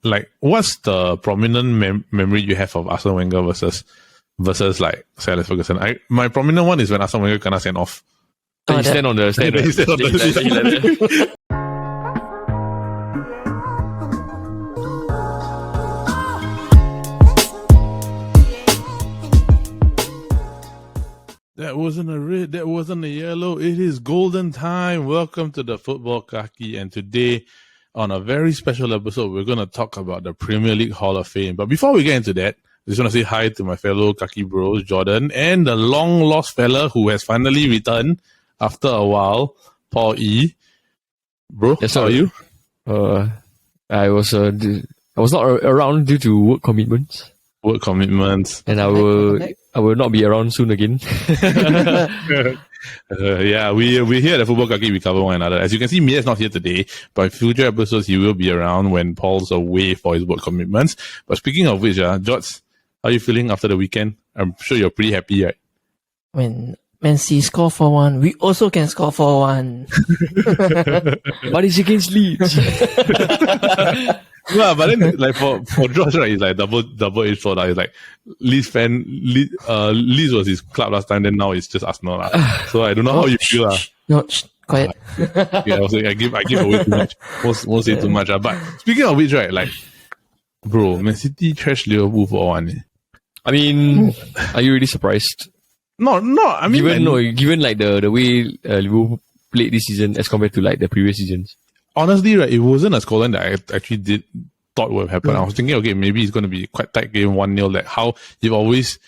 like, what's the prominent memory you have of Arsene Wenger versus like Sir Alex Ferguson? My prominent one is when Arsene Wenger kinda sent off. Then he stand on the stand. He stand on the That wasn't a red, that wasn't a yellow. It is golden time. Welcome to the Football Kaki. And today, on a very special episode, we're going to talk about the Premier League Hall of Fame. But before we get into that, I just want to say hi to my fellow Kaki bros, Jordan, and the long-lost fella who has finally returned after a while, Paul E. Bro, yes, how are you? I was not around due to work commitments. Work commitments. And I will not be around soon again. Yeah, we here at the Football Kaki, we cover one another. As you can see, Mia is not here today, but in future episodes, he will be around when Paul's away for his work commitments. But speaking of which, George, how are you feeling after the weekend? I'm sure you're pretty happy, right? When Man City score 4-1, we also can score 4-1. But it's against Leeds. Yeah, but then like for George, right, it's like double-edged sword. It's like Leeds was his club last time, then now it's just Arsenal. So I don't know how you feel. No, quiet. Yeah, I give away too much. Won't say too much. But speaking of which, right, like, bro, Man City trashed Liverpool for one. I mean, are you really surprised? No. I mean, given like the way Liverpool played this season as compared to like the previous seasons. Honestly, right, it wasn't a scoreline that I actually thought would have happened. I was thinking, okay, maybe it's going to be quite tight game, 1-0, like how you've always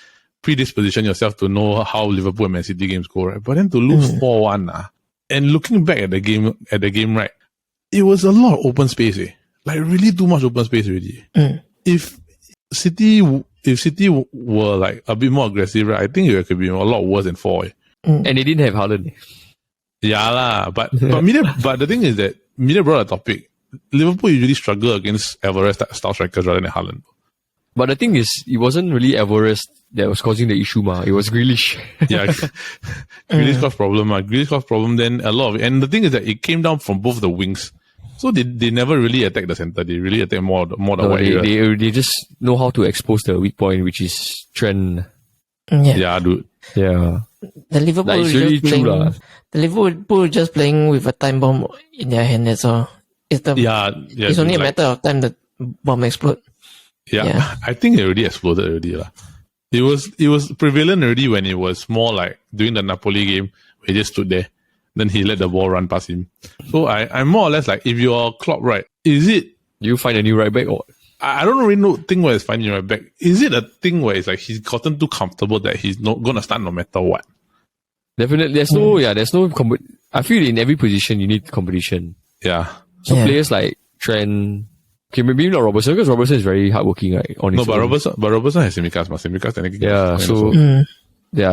predispositioned yourself to know how Liverpool and Man City games go, right? But then to lose 4-1, and looking back at the game, right, it was a lot of open space, like really too much open space already. If City were like a bit more aggressive, right, I think it could be a lot worse than 4. And they didn't have Haaland. Yeah lah, but the thing is that Media brought a topic. Liverpool usually struggle against Alvarez style strikers rather than Haaland. But the thing is, it wasn't really Alvarez that was causing the issue, It was Grealish. Yeah, Grealish caused problem. Grealish caused problem. Then a lot of it. And the thing is that it came down from both the wings. So they never really attacked the center. They really attacked more the wide area. They just know how to expose the weak point, which is Trent. Yeah, dude. Yeah. The Liverpool just playing with a time bomb in their hand. That's all. It's only a matter of time the bomb explode. Yeah. I think it already exploded already. It was prevalent already when it was more like during the Napoli game where he just stood there. Then he let the ball run past him. So I'm more or less like, if you're Klopp, right, is it... You find a new right back or... I don't really think where it's finding right back. Is it a thing where it's like he's gotten too comfortable that he's not going to start no matter what? Definitely. I feel in every position you need competition. Yeah. So players like Trent, okay, maybe not Robertson, because Robertson is very hardworking, right? But Robertson has Simicast, technically. Yeah, so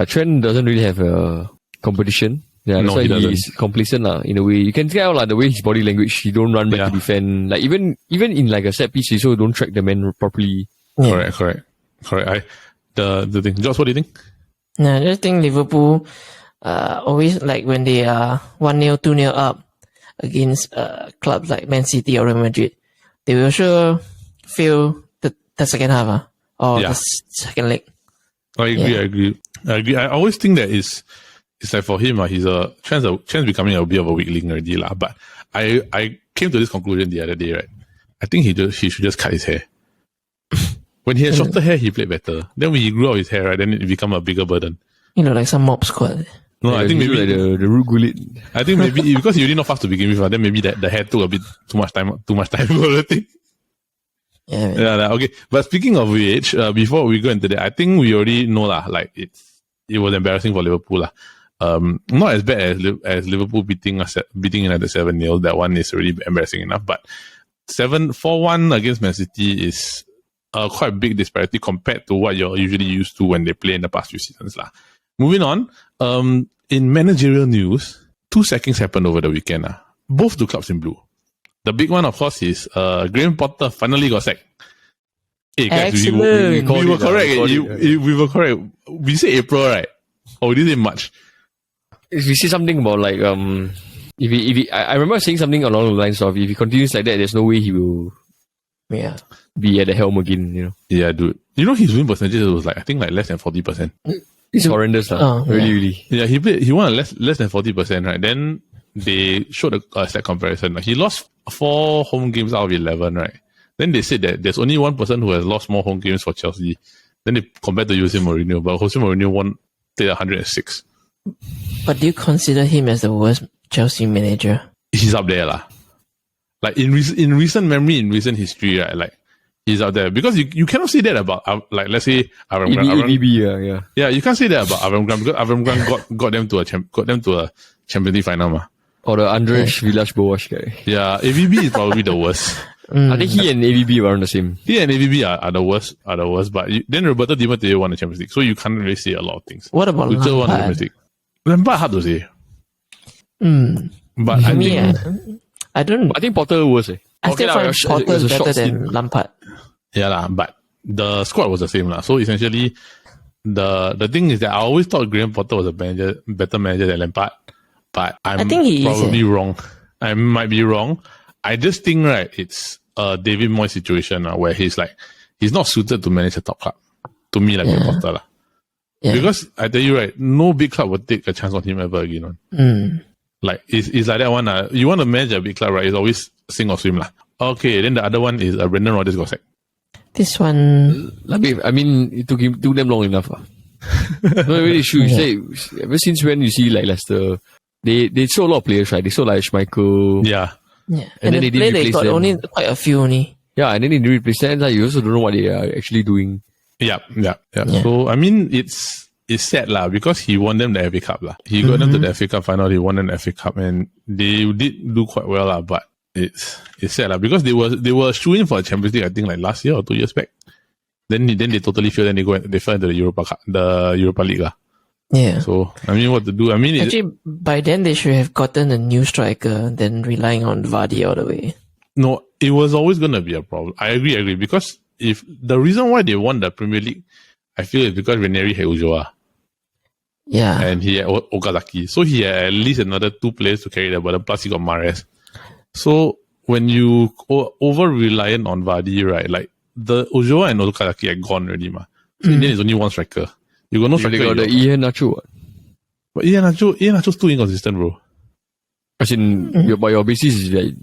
Trent doesn't really have a competition. Yeah, that's why he's complacent in a way. You can tell the way his body language, he don't run back to defend. Like even in like a set piece, he also don't track the man properly. Yeah. Correct. The thing. Josh, what do you think? No, I just think Liverpool always like when they are 1-0, 2-0 up against clubs like Man City or Real Madrid, they will sure feel the second half or the second leg. I agree. I always think that it's like for him, he's a chance becoming a bit of a weak link already. But I came to this conclusion the other day, right? I think he should just cut his hair. When he had shorter hair, he played better. Then when he grew out his hair, right, then it became a bigger burden. You know, like some mob squad. No, I think maybe like the Root Gullit. I think maybe because he really not fast to begin with, then maybe the hair took a bit too much time for the thing. Yeah. Okay. But speaking of which, before we go into that, I think we already know like it was embarrassing for Liverpool not as bad as Liverpool beating United 7-0. That one is already embarrassing enough. But 4-1 against Man City is quite big disparity compared to what you're usually used to when they play in the past few seasons. Moving on, in managerial news, 2 sackings happened over the weekend. Both the clubs in blue. The big one, of course, is Graham Potter finally got sacked. Hey guys, we were correct. We were correct. We said April, right? Or we didn't say March. If you say something about like if he I remember saying something along the lines of if he continues like that, there's no way he will be at the helm again, you know. Yeah, dude. You know his win percentage was like, I think like less than 40%. It's horrendous. Really. Yeah, he won less than 40%, right? Then they showed a stat comparison. Like, he lost 4 home games out of 11, right? Then they said that there's only one person who has lost more home games for Chelsea. Then they compared to Jose Mourinho, but Jose Mourinho won 106. But do you consider him as the worst Chelsea manager? He's up there, lah. Like in recent memory, in recent history, right? Like, he's out there because you cannot say that about like, let's say Avram Grant. Yeah, you can't say that about Avram Grant because Avram Grant got them to a Champions League final, ma. Or the Andrzej Villas-Boas guy. Yeah, AVB is probably the worst. I think he and AVB were on the same. He and AVB are the worst. But then Roberto Di Matteo won the Champions League, so you can't really say a lot of things. What about Lampard? Won the Champions League. Lampard, hard to say. But I think Potter was. I still find Potter better than Lampard. Yeah, lah. But the squad was the same, lah. So essentially, the thing is that I always thought Graham Potter was a better manager than Lampard. But I think he probably is wrong. I might be wrong. I just think, right, it's a David Moyes situation where he's not suited to manage a top club. To me, like Graham Potter, lah. Yeah. Because I tell you, right, no big club would take a chance on him ever again. Like, it's like that one. You want to manage a big club, right? It's always sink or swim, lah. Okay, then the other one is Brendan Rodgers got sacked. This one, I mean, it took them long enough. Not really sure. Say, ever since when you see like Leicester, they sold a lot of players, right? They sold like Schmeichel. Yeah. And then they didn't replace them. Only quite a few only. Yeah, and then they didn't replace them. Like, you also don't know what they are actually doing. Yeah. So I mean, it's sad lah because he won them the FA Cup lah. He got them to the FA Cup final. He won them the FA Cup, and they did do quite well lah. But it's sad lah because they were shooing for a Champions League, I think like last year or 2 years back. Then they totally failed. Then they fell into the Europa League lah. Yeah. So I mean, what to do? I mean, actually, by then they should have gotten a new striker than relying on Vardy all the way. No, it was always gonna be a problem. I agree because if the reason why they won the Premier League, I feel it's because Ranieri had Ulloa. Yeah. And he had Okazaki. So he had at least another 2 players to carry the burden, plus he got Mahrez. So when you over-reliant on Vardy, right, like the Ulloa and Okazaki are gone already, ma. So then there's only one striker. You got no striker. They got the Ian Nacho. But Ian Nacho's too inconsistent, bro. As in, your basis is like,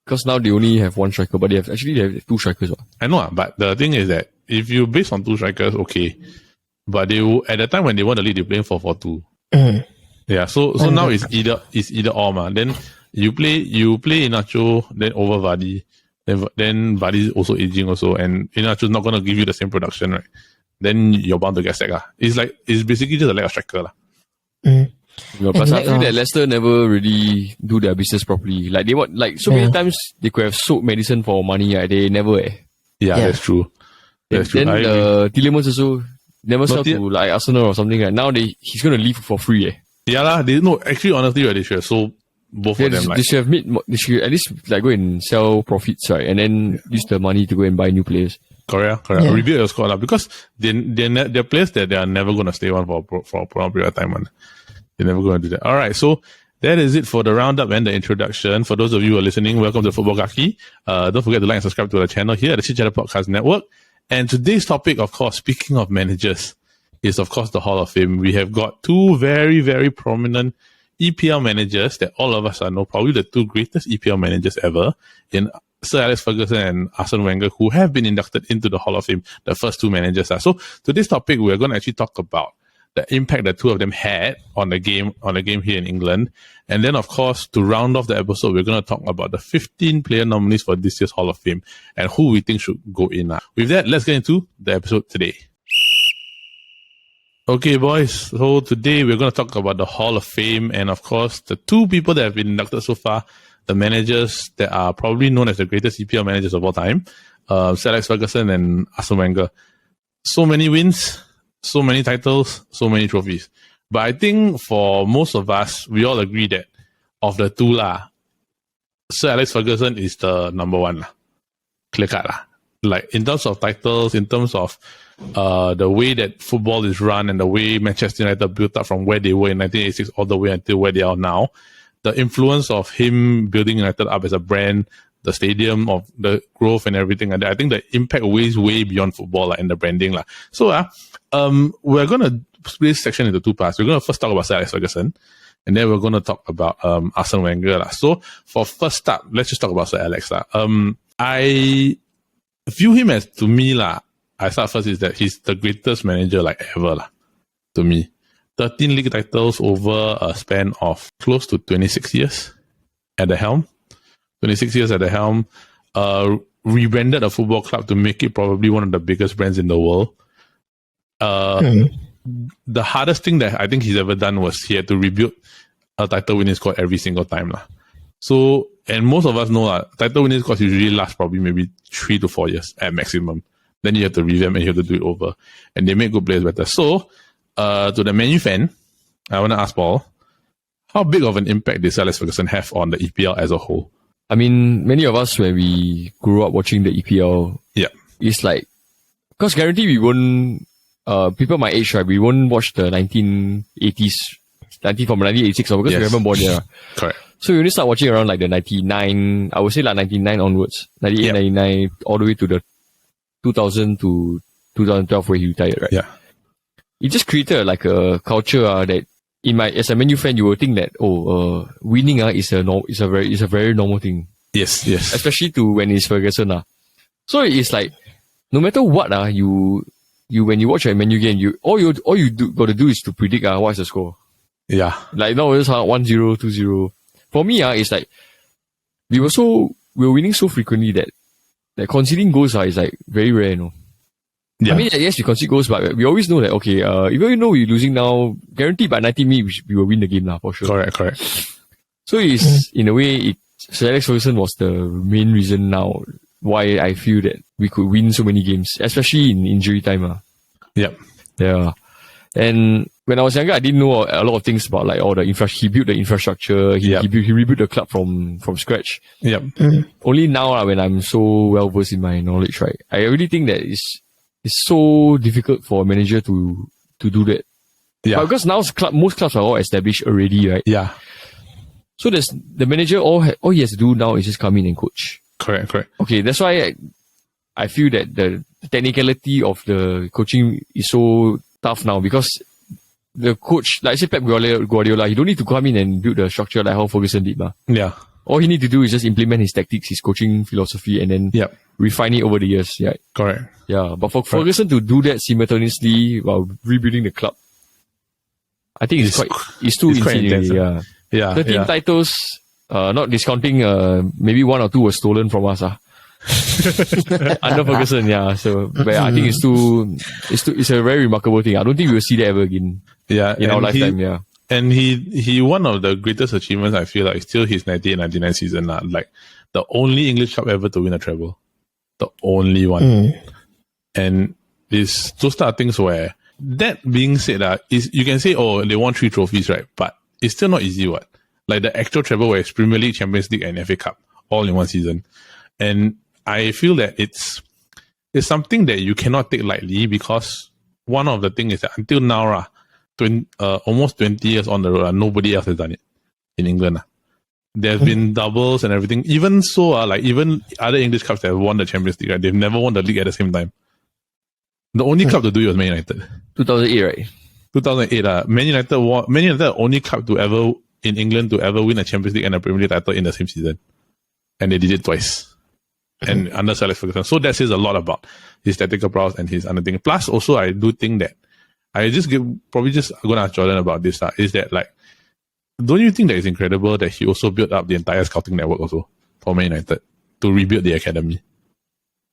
because now they only have one striker, but they have 2 strikers. I know, but the thing is that if you base on 2 strikers, okay. But they at the time when they won the league, they playing 4-4-2. Yeah, so now it's either or, man. Then you play Inacho, then over Vardy, then Vardy is also aging also, and Inacho's not gonna give you the same production, right? Then you're bound to get sacked. It's basically just a lack of striker. Plus I feel that Leicester never really do their business properly. Like they want, like so many times they could have sold medicine for money, right? They never. Yeah, that's true. That's true. Then Tielemans also never sell to like Arsenal or something. Right? Now he's gonna leave for free. Yeah lah. Actually, honestly, right, they should have sold both of them. They should have they should at least like go and sell profits, right? And then use the money to go and buy new players. Correct. Yeah. Rebuild your squad because they're players that they are never gonna stay on for a prolonged period of time. Man. They're never gonna do that. All right, so that is it for the roundup and the introduction. For those of you who are listening, welcome to Football Kaki. Don't forget to like and subscribe to the channel here at the Chit Podcast Network. And today's topic, of course, speaking of managers, is of course the Hall of Fame. We have got 2 very, very prominent EPL managers that all of us know, probably the 2 greatest EPL managers ever, in Sir Alex Ferguson and Arsene Wenger, who have been inducted into the Hall of Fame. The first 2 managers are. So today's topic, we're going to actually talk about the impact the 2 of them had on the game here in England. And then, of course, to round off the episode, we're going to talk about the 15 player nominees for this year's Hall of Fame and who we think should go in. With that, let's get into the episode today. Okay, boys. So today we're going to talk about the Hall of Fame and, of course, the 2 people that have been inducted so far, the managers that are probably known as the greatest EPL managers of all time, Sir Alex Ferguson and Arsene Wenger. So many wins, so many titles, so many trophies. But I think for most of us, we all agree that of the 2, Sir Alex Ferguson is the number 1. Clear cut. Like in terms of titles, in terms of the way that football is run and the way Manchester United built up from where they were in 1986 all the way until where they are now, the influence of him building United up as a brand, the stadium, of the growth and everything. And I think the impact weighs way beyond football and the branding. So we're going to split this section into two parts. We're going to first talk about Sir Alex Ferguson, and then we're going to talk about Arsene Wenger. So for first start, let's just talk about Sir Alex. I view him as, to me, I start first is that he's the greatest manager ever to me. 13 league titles over a span of close to 26 years at the helm. 26 years at the helm. Rebranded a football club to make it probably one of the biggest brands in the world. The hardest thing that I think he's ever done was he had to rebuild a title winning squad every single time. So, and most of us know title winning squads usually last probably maybe 3 to 4 years at maximum. Then you have to revamp and you have to do it over. And they make good players better. So, to the Man U fan, I want to ask Paul, how big of an impact did Sir Alex Ferguson have on the EPL as a whole? I mean, many of us, when we grew up watching the EPL, it's because guarantee we won't, people my age, right, we won't watch the 1980s, from 1986, because we haven't born yet. Correct. So we only start watching around the 99, I would say 99 onwards, 98, 99, all the way to the 2000 to 2012 where he retired, right? Yeah. It just created a culture that as a Man U fan, you would think that winning is a very normal thing. Yes. Especially when it's Ferguson. So it's no matter what you when you watch a Man U game, all you got to do is to predict what's the score. Yeah. Now it's 1-0, 2-0. For me, it's we were winning so frequently that conceding goals is very rare, Yeah. I mean, yes, we concede goals, but we always know that, okay, even though we're losing now, guaranteed by 90 minutes, we will win the game for sure. Correct. So in a way, Sir Alex Ferguson was the main reason now why I feel that we could win so many games, especially in injury time. Yep. Yeah. And when I was younger, I didn't know a lot of things about all the infrastructure. He built the infrastructure. He rebuilt the club from scratch. Yep. Only now, when I'm so well versed in my knowledge, right, I really think that it's so difficult for a manager to do that. Yeah. But because now most clubs are all established already, right? Yeah. So the manager, all he has to do now is just come in and coach. Correct. Okay, that's why I feel that the technicality of the coaching is so tough now, because the coach, like I said, Pep Guardiola, he don't need to come in and build the structure like how Ferguson did. Yeah. All he need to do is just implement his tactics, his coaching philosophy, and then refine it over the years. Yeah. Correct. Yeah. But for Ferguson to do that simultaneously while rebuilding the club, I think it's too insane. Yeah. 13 titles, not discounting, maybe 1 or 2 were stolen from us. Under Ferguson, yeah. So, but I think it's a very remarkable thing. I don't think we will see that ever again. Yeah. In our lifetime, yeah. And he one of the greatest achievements, I feel like, still his 1999 season. The only English club ever to win a treble. The only one. And it's those type of things where, that being said, you can say, they won 3 trophies, right? But it's still not easy, what? The actual treble where it's Premier League, Champions League, and FA Cup, all in one season. And I feel that it's something that you cannot take lightly, because one of the things is that until now, almost 20 years on the road, nobody else has done it in England. There have been doubles and everything. Even so, even other English clubs that have won the Champions League, right, they've never won the league at the same time. The only club to do it was Man United. 2008, right? 2008. Man United the only club to ever in England to ever win a Champions League and a Premier League title in the same season, and they did it twice. And under Sir Alex Ferguson. So that says a lot about his tactical prowess and his other thing. Plus, also, I do think that I'm going to ask Jordan about this. Is that don't you think that it's incredible that he also built up the entire scouting network also for Man United to rebuild the academy?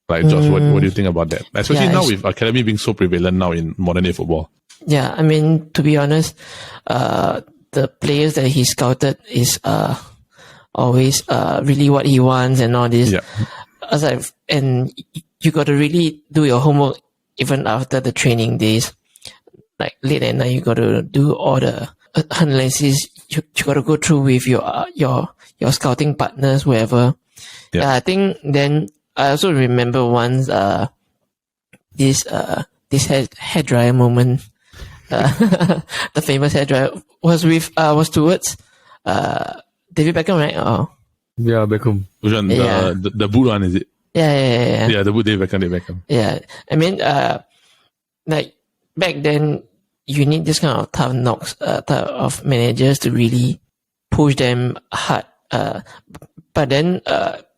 Josh, what do you think about that? Especially now with academy being so prevalent now in modern day football. Yeah, I mean, to be honest, the players that he scouted is always really what he wants and all this. Yeah. And you got to really do your homework even after the training days. Late at night, you got to do all the analysis. You got to go through with your scouting partners, whoever. Yeah. I think then I also remember once this hair dryer moment. The famous hair dryer was towards David Beckham, right? Yeah, Beckham. Which one? Yeah. The boot one, is it? Yeah. Yeah, the boot David Beckham. Yeah. I mean, like back then, you need this kind of tough knocks, type of managers to really push them hard. But then,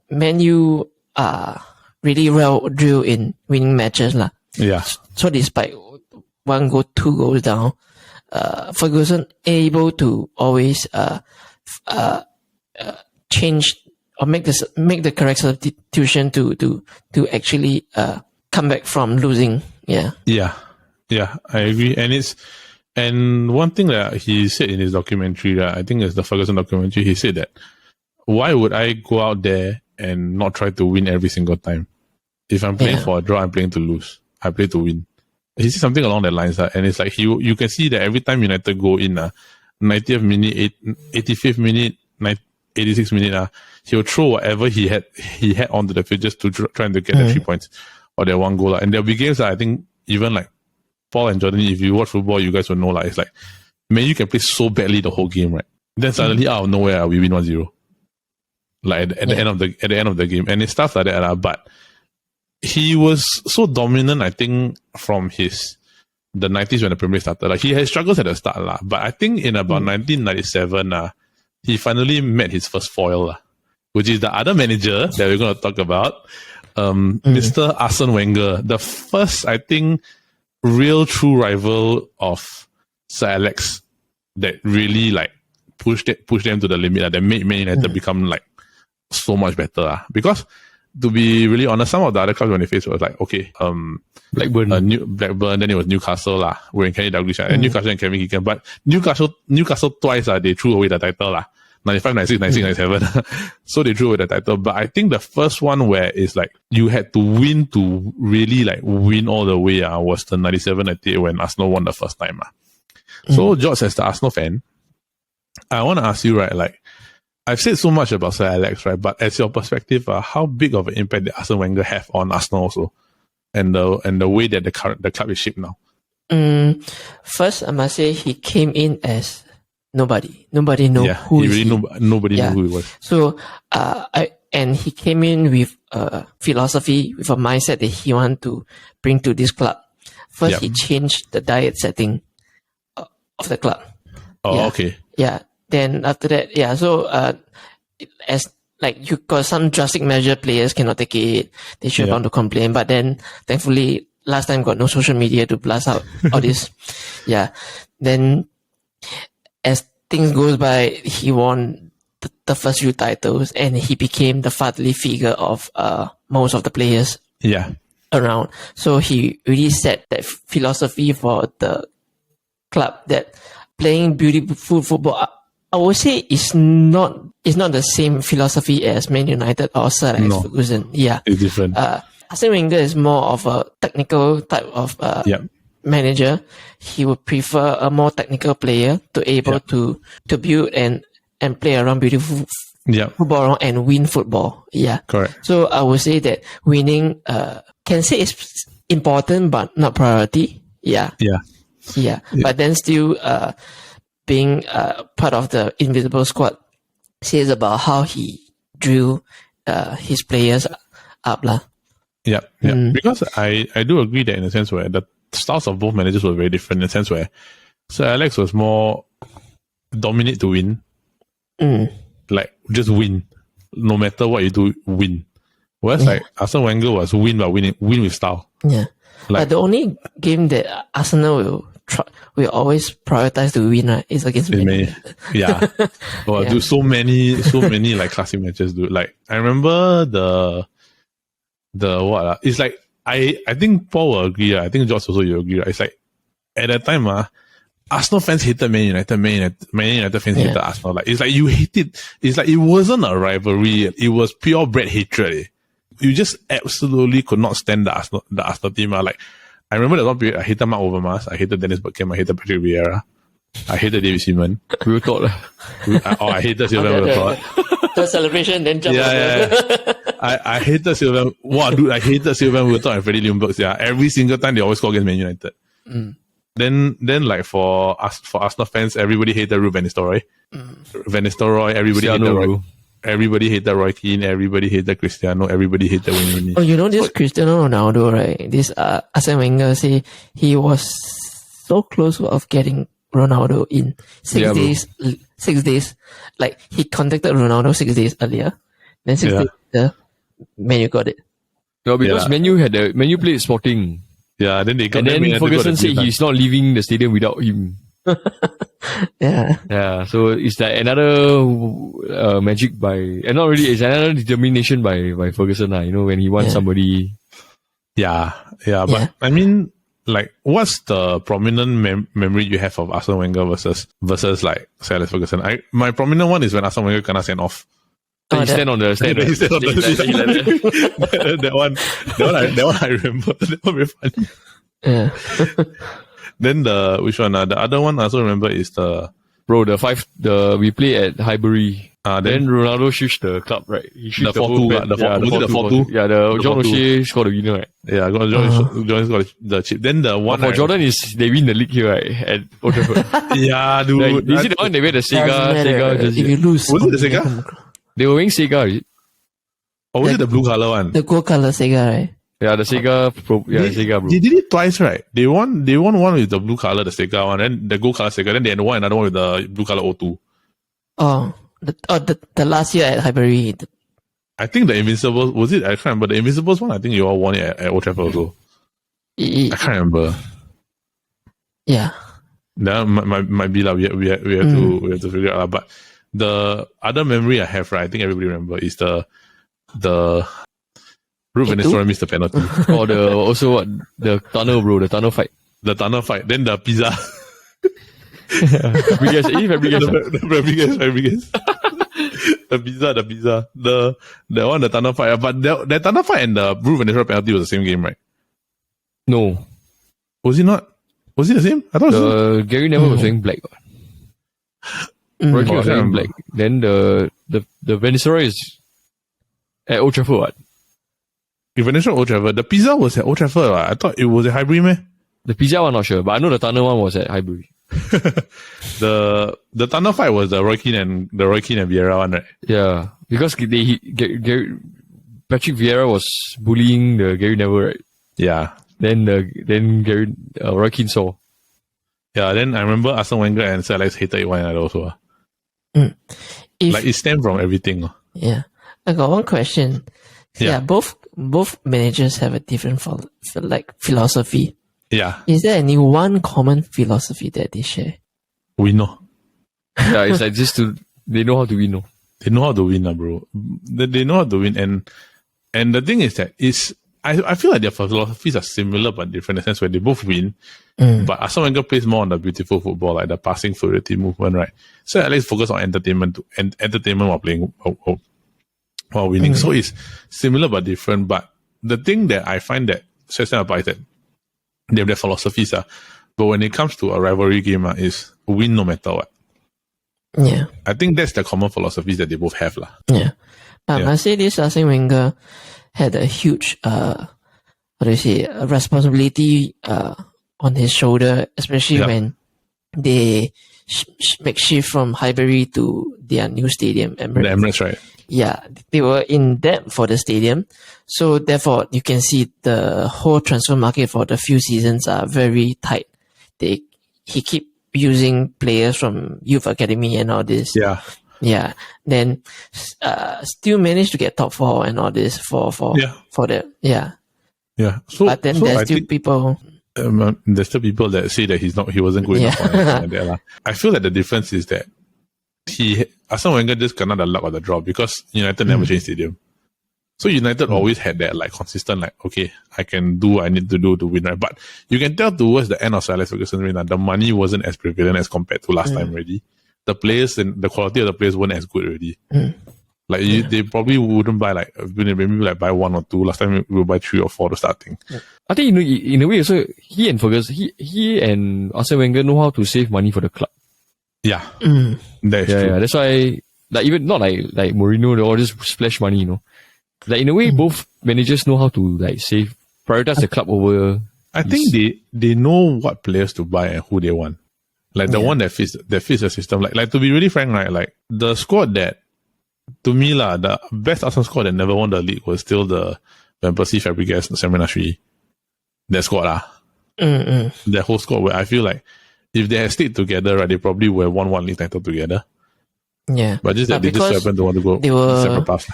Man U are really well drilled in winning matches lah. Yeah. So despite 1 goal, 2 goals down, Ferguson able to always change or make the correct substitution to actually come back from losing. Yeah. Yeah, I agree. And one thing that he said in his documentary, I think it's the Ferguson documentary, he said that, why would I go out there and not try to win every single time? If I'm playing for a draw, I'm playing to lose. I play to win. He said something along that lines, and it's like you can see that every time United go in 90th minute, 85th minute, 86th minute, he'll throw whatever he had onto the field just to try to get the 3 points or that 1 goal. And there'll be games that I think even like Paul and Jordan, if you watch football, you guys will know, it's like, man, you can play so badly the whole game, right? Then suddenly out of nowhere, we win 1-0. Like at the end of the game. And it's stuff like that, but he was so dominant, I think, from the 90s when the Premier League started. Like, he had struggles at the start, but I think in about 1997, he finally met his first foil, which is the other manager that we're going to talk about, Mr. Arsene Wenger, the first, I think, real true rival of Sir Alex that really like pushed them to the limit, that made Man United become like so much better. Because to be really honest, some of the other clubs when they faced was like, okay, Blackburn, then it was Newcastle we're in Kenny Dalglish, and Newcastle and Kevin Keegan. But Newcastle twice they threw away the title 95, 96, 96, 97. So they threw away the title. But I think the first one where it's like you had to win to really like win all the way was the 97, 98 when Arsenal won the first time. So George, as the Arsenal fan, I want to ask you, right, like, I've said so much about Sir Alex, right? But as your perspective, how big of an impact did Arsene Wenger have on Arsenal also, and the way that the club is shaped now? First, I must say he came in as nobody. Nobody knew who he is. Nobody knew who he was. So, and he came in with a philosophy, with a mindset that he wanted to bring to this club. First, he changed the diet setting of the club. Oh, okay. Yeah. Then after that, so as like you got some drastic measure, players cannot take it. They should bound to complain. But then thankfully last time got no social media to blast out all this. Yeah. Then as things goes by, he won the first few titles and he became the fatherly figure of most of the players around. So he really set that philosophy for the club, that playing beautiful football, I would say it's not the same philosophy as Man United or Sir Alex Ferguson. Yeah. It's different. Arsene Wenger is more of a technical type of manager. He would prefer a more technical player to able to build and play around beautiful football and win football. Yeah. Correct. So I would say that winning can say it's important but not priority. Yeah. But then still being part of the invisible squad says about how he drew his players up. Yeah. Because I do agree that in a sense where the styles of both managers were very different, in a sense where Sir Alex was more dominate to win. Like, just win. No matter what you do, win. Whereas like Arsene Wenger was win by winning, win with style. Yeah. Like, but the only game that Arsenal will always prioritize to win is against Man United. Do so many like classic matches, dude. Like, I remember the what? It's like I think Paul will agree. I think Josh also will agree. It's like at that time, Arsenal fans hated Man United. Man United fans hated Arsenal. Like, it's like you hated. It's like it wasn't a rivalry. It was purebred hatred. You just absolutely could not stand the Arsenal team. Like, I remember that one period, I hated Mark Overmars, I hated Dennis Bergkamp, I hated Patrick Vieira, I hated David Seaman. Real talk. I hated Sylvain Wiltord. The celebration, then jump over. I hated Sylvain. Wow, dude, I hated Sylvain Wiltord and Freddie Ljungberg. Yeah, every single time they always score against Man United. Then like for Arsenal fans, everybody hated Ruud van Nistelrooy. Van Nistelrooy, everybody hated Roy. everybody hated Roy Keane, everybody hated Cristiano, everybody hated Wayne Rooney. Oh, you know this Cristiano Ronaldo, right? This Arsene Wenger say he was so close of getting Ronaldo in 6 days. 6 days, like he contacted Ronaldo 6 days earlier. Then 6 days later, Manu got it. No, because Manu played Sporting. Yeah, then they got. And then Ferguson said he's not leaving the stadium without him. Yeah. So it's like another magic by, and not really, it's another determination by Ferguson. When he wants somebody. Yeah. But I mean, like, what's the prominent memory you have of Arsene Wenger versus like Sir Alex Ferguson? My prominent one is when Arsene Wenger gonna stand off. He stand on the stand. That one I remember. That one very funny. Yeah. Then which one? The other one I also remember is we play at Highbury. Then Ronaldo switched the club, right? He switched the 4-2. The 4-2. Yeah, John O'Shea scored the winner, right? Yeah, John scored the chip. Then the one for Jordan is they win the league here, right? At Old Trafford. Yeah, dude. Is it the one they wear the Sega jersey? If you lose, was it the Sega? They were wearing Sega, is it? Or was it the blue color one? The gold color Sega, right? Yeah, the Sega Sega, bro. They did it twice, right? They won one with the blue color, the Sega one, and the gold color Sega. Then they had another one with the blue color O2. Oh, the last year at Highbury. I think the Invincibles, was it? I can't remember. The Invincibles one, I think you all won it at Old Trafford also. I can't remember. Yeah. That might be like we have to figure it out. But the other memory I have, right, I think everybody remember, is the Ruud van Nistelrooy missed the penalty. Or the tunnel, bro, the tunnel fight. The tunnel fight. Then the pizza. Fabregas. The pizza. The one, the tunnel fight. But the tunnel fight and the Ruud van Nistelrooy penalty was the same game, right? No. Was it not? Was it the same? I thought it was Gary Neville was wearing black. Roy Keane was wearing black. Then the Van Nistelrooy is at Old Trafford, what? Van Nistelrooy Old Trafford. The pizza was at Old Trafford, right? I thought it was at Highbury, man. The pizza one, not sure, but I know the tunnel one was at Highbury. The tunnel fight was the Roy Keane and Vieira one, right? Yeah, because Patrick Vieira was bullying the Gary Neville, right? Yeah. Then Roy Keane saw. Yeah, then I remember Arsene Wenger and Sir Alex hated one another also. Like it stemmed from everything. Yeah. I got one question. Yeah, both managers have a different philosophy. Yeah. Is there any one common philosophy that they share? We know. Yeah, it's like they know how to win, no? They know how to win, bro. They know how to win, and the thing is that I feel like their philosophies are similar but different in the sense where they both win. But Arsene Wenger plays more on the beautiful football, like the passing fluidity movement, right? So at least focus on entertainment while playing while winning. So it's similar but different. But the thing that I find that sets them apart is that they have their philosophies, but when it comes to a rivalry game, is win no matter what. Yeah. I think that's the common philosophies that they both have. Yeah. I must say this, Arsene Wenger had a huge, responsibility on his shoulder, especially when they make shift from Highbury to their new stadium, Emirates. The Emirates, right? Yeah, they were in debt for the stadium. So therefore, you can see the whole transfer market for the few seasons are very tight. He keep using players from youth academy and all this. Yeah. Yeah. Then, still managed to get top 4 and all this for the, yeah. Yeah. But then there's still people. There's still people that say that he wasn't good enough. Like that, I feel that the difference is that Arsene Wenger just cannot the luck of the draw because United never changed stadium. So United always had that consistent okay, I can do what I need to do to win, right? But you can tell towards the end of Sir Alex Ferguson's reign that the money wasn't as prevalent as compared to last time already. The players and the quality of the players weren't as good already. They probably wouldn't buy maybe buy 1 or 2. Last time we would buy 3 or 4 to start thing. I think in a way also he and Ferguson, he and Arsene Wenger know how to save money for the club. Yeah, that's true. Yeah, that's why even not like Mourinho, they all just splash money, in a way, both managers know how to prioritize the club over. I think they know what players to buy and who they want. The one that fits the system. To be really frank, right? The squad that to me the best Arsenal squad that never won the league was still the Van Persie, Fabregas, Sam Nasri. That squad That whole squad where I feel like if they had stayed together, right, they probably would have won one league title together. Yeah. But just that they just happened to want to go separate paths.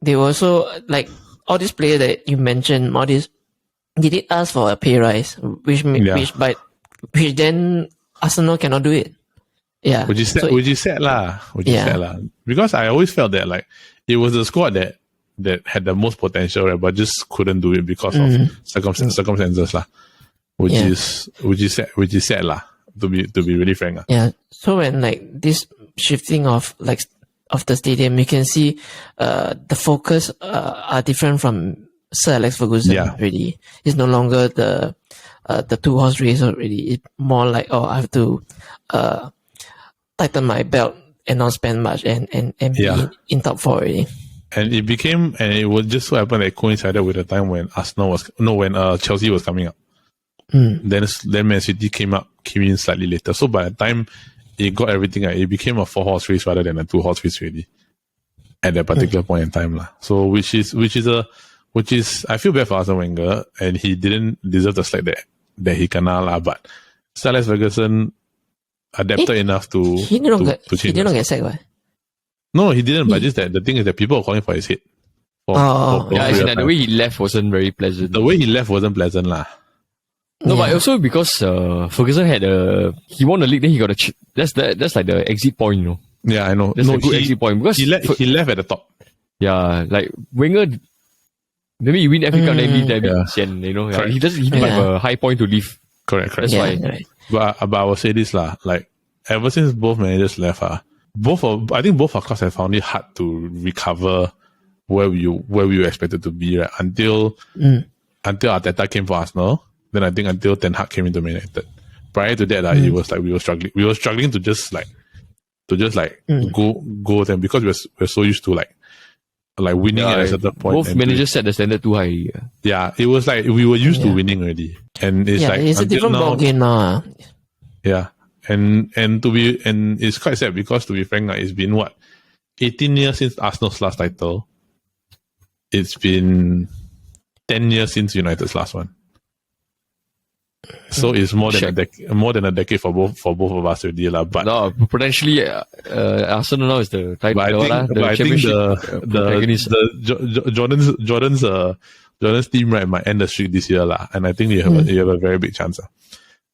They were also like all these players that you mentioned, all this, they did ask for a pay rise, which then Arsenal cannot do it. Yeah. Which is sad lah. Because I always felt that like it was the squad that had the most potential, right, but just couldn't do it because of circumstances lah. Which is sad lah. To be really frank. Yeah. So when like this shifting of the stadium, you can see the focus are different from Sir Alex Ferguson. Yeah. Really, it's no longer the 2-horse race already. It's more like, I have to tighten my belt and not spend much and be in top 4 already. And it would just so happen that it coincided with the time when Chelsea was coming up. Then Man City came in slightly later. So by the time it got everything right, it became a 4-horse race rather than a 2-horse race really. At that particular point in time lah. So which is I feel bad for Arsene Wenger, and he didn't deserve the slack that he kena lah. But Sir Alex Ferguson adapted enough to change. He did not get sacked, right? No, he didn't. But just that the thing is that people are calling for his head. The way he left wasn't very pleasant. The way he left wasn't pleasant lah. No, but also because Ferguson he won the league, then he got that's like the exit point, you know. Yeah, I know. That's a good exit point because he left at the top. Yeah, like Wenger, maybe he win FA Cup, then leave them, you know. He didn't have a high point to leave. Correct. That's why. Right. But I will say this lah, like ever since both managers left, I think both of us have found it hard to recover where we were expected to be, right? Until Arteta came for Arsenal. Then I think until Ten Hag came into Man United. Prior to that, it was like we were struggling to just go them because we're so used to like winning at a certain point. Both managers set the standard too high. Yeah, it was like we were used to winning already, and it's a different ball game now. Yeah, and it's quite sad because to be frank, it's been 18 years since Arsenal's last title. It's been 10 years since United's last one. So it's more than a decade for both of us already lah. But no, potentially Arsenal now is the title. I think Jordan's team right might end the streak this year lah, and I think you have a very big chance.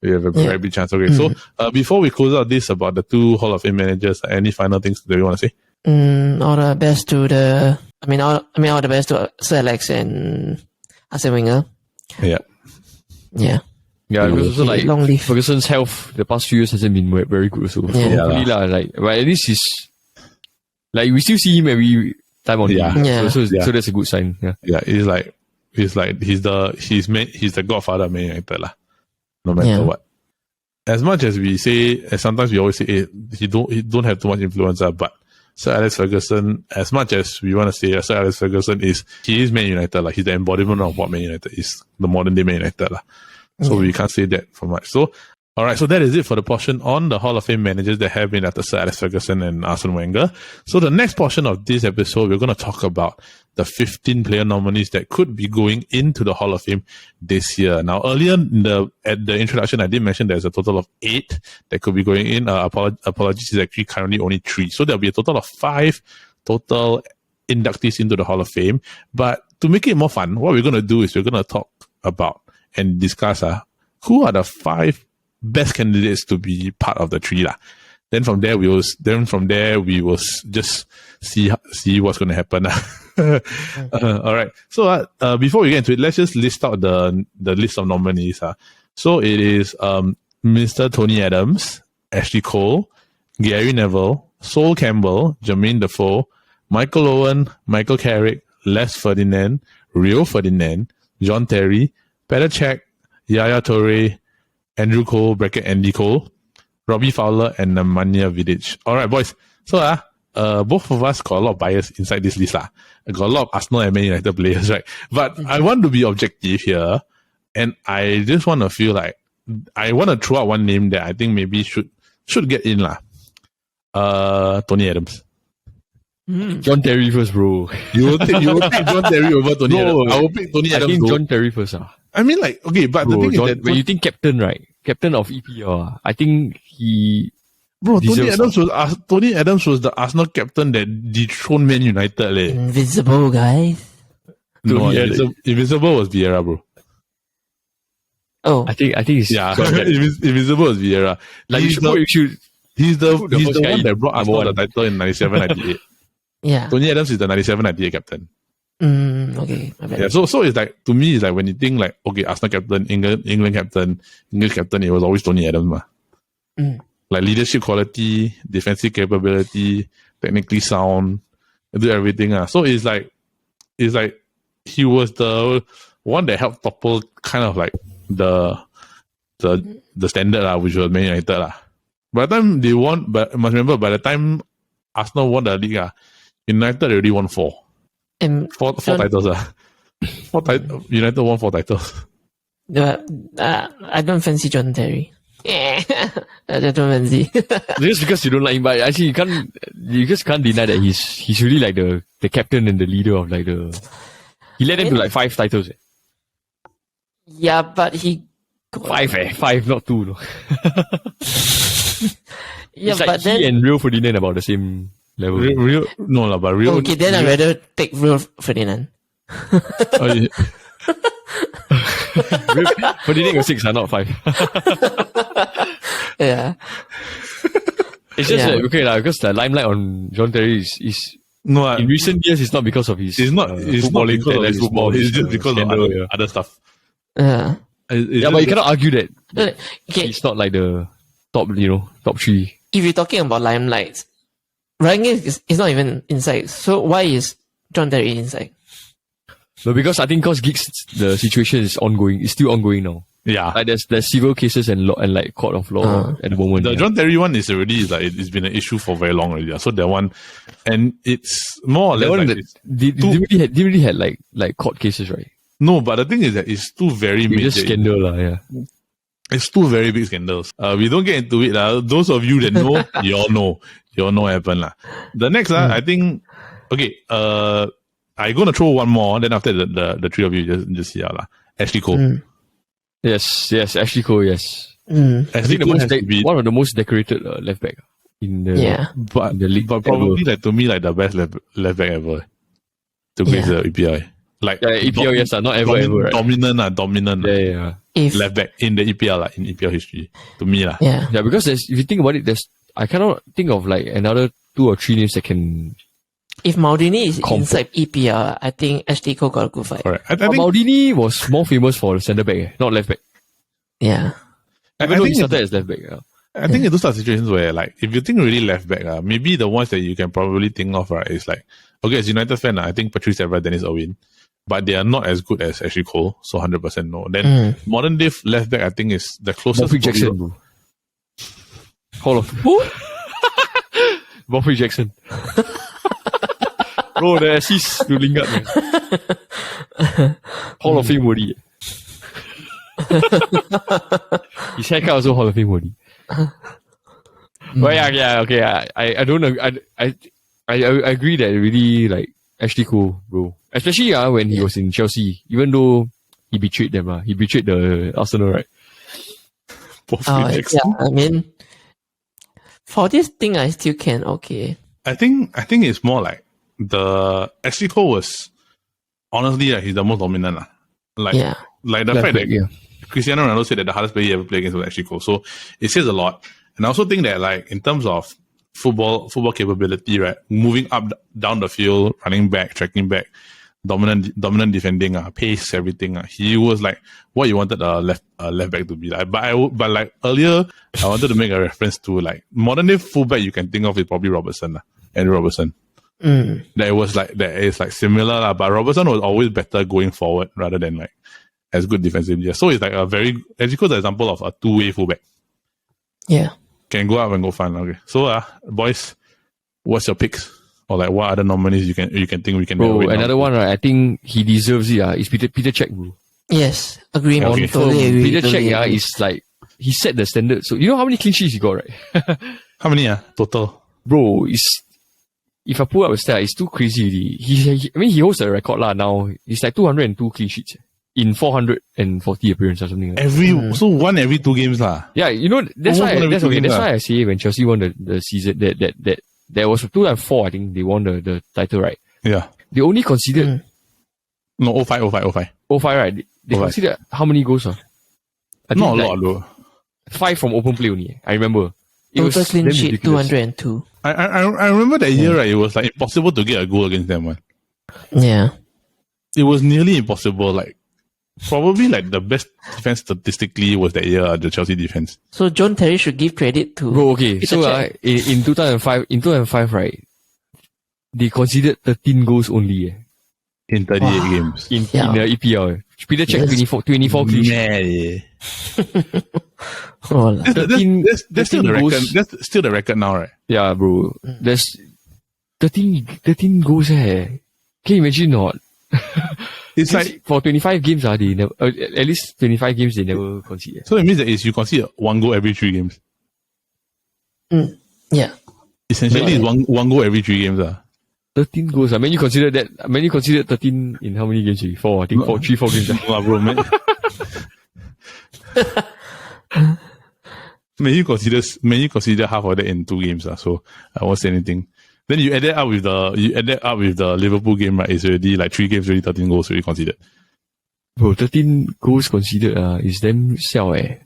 You have a very big chance. Okay, so before we close out this about the two Hall of Fame managers, any final things that you want to say? All the best to all the best to Sir Alex and Arsene Wenger. Yeah. Yeah, because also like Ferguson's health the past few years hasn't been very good. So hopefully but at least we still see him every time on TV. So that's a good sign. Yeah, he's the godfather of Man United lah. No matter what. As much as we say, sometimes we always say, he don't have too much influence, but Sir Alex Ferguson, as much as we want to say Sir Alex Ferguson is Man United, like he's the embodiment of what Man United is, the modern day Man United. So we can't say that for much. So, alright, so that is it for the portion on the Hall of Fame managers that have been after Sir Alex Ferguson and Arsene Wenger. So the next portion of this episode, we're going to talk about the 15 player nominees that could be going into the Hall of Fame this year. Now, earlier at the introduction, I did mention there's a total of 8 that could be going in. Apologies, it's actually currently only 3. So there'll be a total of 5 total inductees into the Hall of Fame. But to make it more fun, what we're going to do is we're going to talk about and discuss who are the 5 best candidates to be part of the 3 lah. Then from there we will just see what's going to happen. All right. So before we get into it, let's just list out the list of nominees. So it is Mr. Tony Adams, Ashley Cole, Gary Neville, Sol Campbell, Jermaine Defoe, Michael Owen, Michael Carrick, Les Ferdinand, Rio Ferdinand, John Terry, Petr Cech, Yaya Toure, Andrew Cole, Andy Cole, Robbie Fowler, and Nemanja Vidic. Alright, boys. So both of us got a lot of bias inside this list. I got a lot of Arsenal and Man United players, right? But I want to be objective here, and I just want to feel like I want to throw out one name that I think maybe should get in Tony Adams. John Terry first, bro. You will take John Terry over Tony Adams. I will pick Tony Adams. I think John Terry first. I mean, like, okay, but Bro, the thing John, is that when you think captain, right? Captain of EPL, I think he. bro, Tony deserves Adams was the Arsenal captain that dethroned Man United. Invisible, guys. No, Invisible was Vieira, bro. Oh, I think it's Invisible was Vieira. like he's the one that brought Arsenal the title in 97-98. yeah. Tony Adams is the 97-98 captain. Okay. My bad. Yeah, so it's like, to me, it's like when you think like, okay, Arsenal captain, England captain, English captain, it was always Tony Adams, ma. Like leadership quality, defensive capability, technically sound, do everything. So it's like he was the one that helped topple kind of like the standard, which was Man United. By the time they won, but must remember, by the time Arsenal won the league, United already won four titles. United won 4 titles. I don't fancy John Terry. I don't fancy. Just because you don't like him, but actually you just can't deny that he's really like the captain and the leader of like he led them to like 5 titles. Yeah, but he 5, not 2. No. Yeah, it's like but he then and Rio Ferdinand about the same level. But Rio. okay, then I'd rather take Rio Ferdinand. Ferdinand was 6, not 5. Yeah. It's just that, okay, because the limelight on John Terry is No, in recent years, it's not because of his. It's not because of his football. It's just because of other stuff. Yeah. But you cannot argue that Okay, he's not like the top 3. if you're talking about limelight, Ryan is not even inside. So why is John Terry inside? No, because I think Geeks, the situation is ongoing. It's still ongoing now. Yeah. Like there's civil cases and like court of law at the moment. The John Terry one is already like it's been an issue for very long already. So that one, and it's more or less like did really had like court cases, right? No, but the thing is that it's two very major scandal, yeah. It's two very big scandals. We don't get into it. Those of you that know, you all know what happened. The next, I think, okay, I'm going to throw one more, then after the three of you just see out. Ashley Cole. Yes, Ashley Cole, yes. Ashley Cole has to be one of the most decorated left back in the, in the league. But probably like, to me, like the best left back ever to grace the EPL. Like EPL, yes, not ever, right? Dominant. Yeah. Left back in the EPL, in EPL history. To me, Yeah, because if you think about it, I cannot think of like another 2 or 3 names that can. If Maldini is inside EPL, I think Ashley Cole got a good fight. Correct. Maldini was more famous for centre back, not left back. Yeah. Even though he started as left back. I think in those situations where, like, if you think really left back, maybe the ones that you can probably think of, right, is like, okay, as United fan, I think Patrice Evra, Dennis Irwin, but they are not as good as Ashley Cole, so 100% no. Then modern day left back, I think, is the closest. Boffy Jackson, bro. Hall of who? Boffy Jackson. Bro, the assist to Lingard, man. Hall of Fame worthy. His haircut also Hall of Fame worthy. But okay. I don't know. I agree that really like Ashley Cole, bro. Especially when he was in Chelsea, even though he betrayed them, he betrayed the Arsenal, right? I mean, for this thing, I still can. Okay. I think it's more like the Ashley Cole was honestly he's the most dominant. Like the fact that Cristiano Ronaldo said that the hardest player he ever played against was Ashley Cole. So it says a lot. And I also think that like in terms of football capability, right? Moving up, down the field, running back, tracking back, dominant defending, pace, everything. He was like what you wanted a left back to be like. But like earlier, I wanted to make a reference to like modern day fullback you can think of is probably Robertson, Andrew Robertson. That is like similar, but Robertson was always better going forward rather than like as good defensively. So it's like a very, as you could example of a two-way fullback. Yeah. Can go up and go fun. Okay. So boys, what's your picks? Or like what other nominees you can think we can do? Another one, right? I think he deserves it. Is Peter Cech, bro. Yes, agreement. Okay. Totally agree. Peter Cech, is like he set the standard. So you know how many clean sheets he got, right? How many total? Bro, if I pull up a stat, it's too crazy. He holds a record lah now. It's like 202 clean sheets in 440 appearances or something. Like So one every 2 games lah. Yeah, that's why I say when Chelsea won the season that there was 2004, I think they won the title, right? Yeah. They only considered 05, right? They considered how many goals? I think not a lot though. 5 from open play only. I remember. Total clean sheet 202. I remember that year, right? It was like impossible to get a goal against them, man. Yeah. It was nearly impossible. Like probably like the best defense statistically was that year, the Chelsea defense. So John Terry should give credit to. Bro, okay. So in 2005, right? They considered 13 goals only. In 38 games. In the EPL. Peter check 24 clean sheets. That's still the record. That's still the record now, right? Yeah, bro. There's 13 goals. Can you imagine not? It's like for 25 games, they never, at least 25 games they never concede. So it means that you concede 1 goal every 3 games. Yeah. Essentially, it's one goal every 3 games. 13 goals. I mean, you considered 13 in how many games? 4. I think 4 games. Bro, man. Man, you consider half of that in 2 games. So I won't say anything. Then you add that up with the Liverpool game, right? It's already like 3 games, already 13 goals already considered. Bro, 13 goals considered is damn xiao.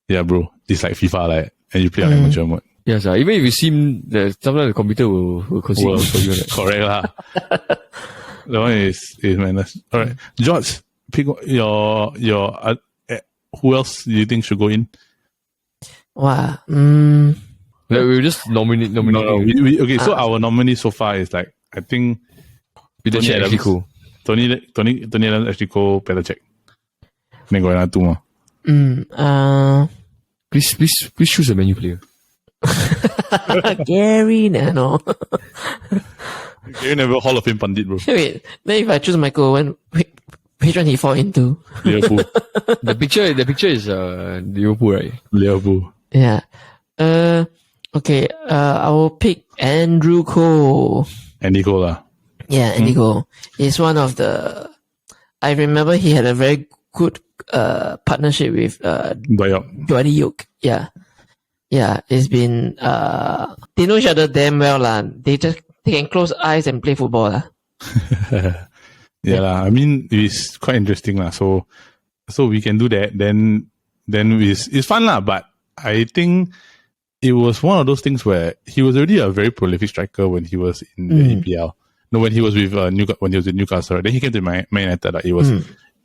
Yeah, bro. It's like FIFA, like, and you play on amateur mode. Yes, even if you seem sometimes the computer will consider for you. Like. Correct lah. That one is madness. Alright, George, pick your who else do you think should go in? Wow. We'll just nominate. No. Okay, so our nominee so far is like, I think Peter Cech actually cool. Tony Adams actually cool. Peter Cech. Then got another 2 more. Please choose a menu player. Gary, no. Gary never Hall of Fame pundit, bro. Wait, then if I choose Michael Owen, which one he fall into? Liverpool. The picture is Liverpool, right? Liverpool. Yeah. Okay. I will pick Andrew Cole. Andy Cole lah. Yeah, Andy Cole. He's one of the. I remember he had a very good partnership with Dwight York. Yeah. Yeah, it's been they know each other damn well lah. They can close eyes and play football lah. I mean, it's quite interesting lah. So we can do that. Then it's fun lah. But I think it was one of those things where he was already a very prolific striker when he was in the EPL. No, when he was with Newcastle. Then he came to Man United. It was.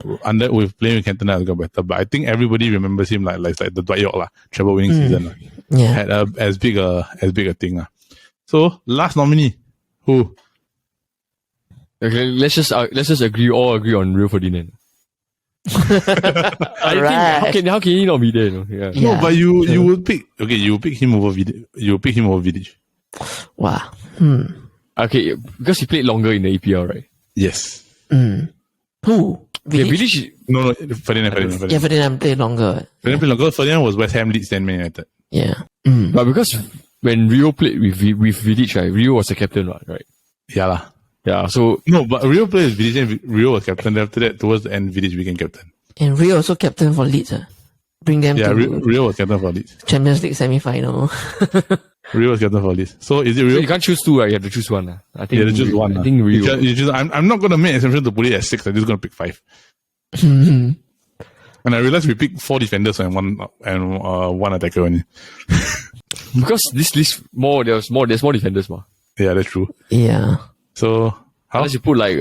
With playing with Cantona, it got better. But I think everybody remembers him like the Dwight York treble winning season. Yeah, had as big a thing. So last nominee, who? Okay, let's just agree on Rio Ferdinand. Right. How can he not be there? Yeah. No, but you would pick him over Vidic. Wow. Okay, because he played longer in the EPL, right? Yes. Who? Vidic? No, Ferdinand. Yeah, Ferdinand played longer. Ferdinand was West Ham, Leeds, then Man United. Yeah. But because when Rio played with Vidic, right, Rio was the captain, right? Yeah lah. Yeah, so... No, but Rio played with Vidic and Rio was captain. Then after that, towards the end, Vidic became captain. And Rio also captain for Leeds. Bring them to... Rio was captain for Leeds. Champions League semi-final. Rio was captain for Leeds. So is it Rio? So you can't choose 2, right? You have to choose 1. I think you have to choose 1. I think Rio. I'm not going to make an assumption to put it at 6. I'm just going to pick 5. And I realized we picked 4 defenders and one attacker only. Because this list there's more defenders, ma. Yeah, that's true. Yeah. So how? Unless you put like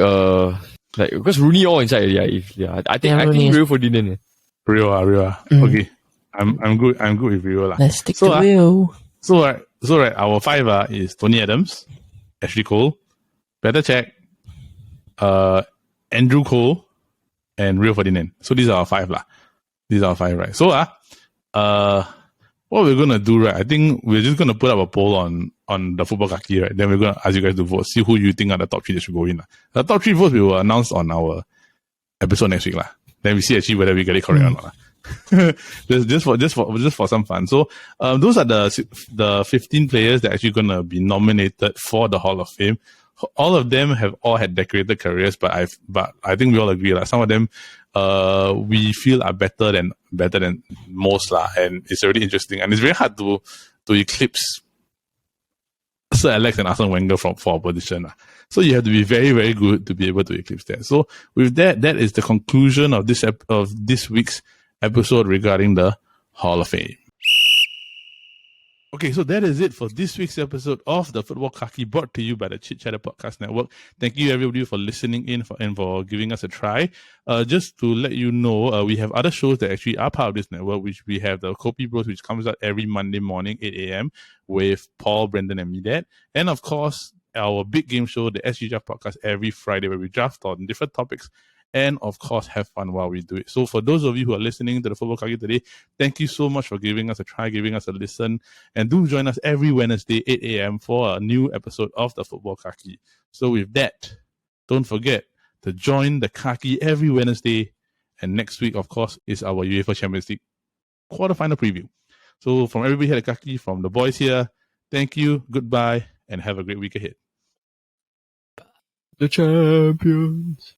because Rooney all inside. I think Rio Ferdinand. Rio. Okay, I'm good with Rio lah. Let's stick to Rio. So our 5 is Tony Adams, Ashley Cole, Peter Cech, Andrew Cole, and Rio Ferdinand. So these are our 5 lah. These are our 5, right? So what we're gonna do, right? I think we're just gonna put up a poll on the football Kaki, right? Then we're gonna ask you guys to vote, see who you think are the top 3 that should go in. The top 3 votes we will announce on our episode next week lah. Then we see actually whether we get it correct or not. just for some fun. So, those are the 15 players that are actually gonna be nominated for the Hall of Fame. All of them have all had decorated careers, but I think we all agree that some of them, we feel are better than most lah, and it's really interesting, and it's very hard to eclipse Sir Alex and Arsene Wenger for a position. So you have to be very, very good to be able to eclipse that. So with that is the conclusion of this week's episode regarding the Hall of Fame. Okay, so that is it for this week's episode of the Football Kaki, brought to you by the Chit Podcast Network. Thank you everybody for listening in and for giving us a try. Just to let you know, we have other shows that actually are part of this network, which we have the Kopi Bros, which comes out every Monday morning, 8 a.m. with Paul, Brendan, and me, Dad. And of course, our big game show, the SG Draft Podcast, every Friday, where we draft on different topics and of course have fun while we do it. So for those of you who are listening to the Football Kaki today, thank you so much for giving us a try, giving us a listen, and do join us every Wednesday, 8 a.m. for a new episode of the Football Kaki. So with that, don't forget to join the Kaki every Wednesday, and next week, of course, is our UEFA Champions League quarterfinal preview. So from everybody here at Kaki, from the boys here, thank you, goodbye, and have a great week ahead. The champions.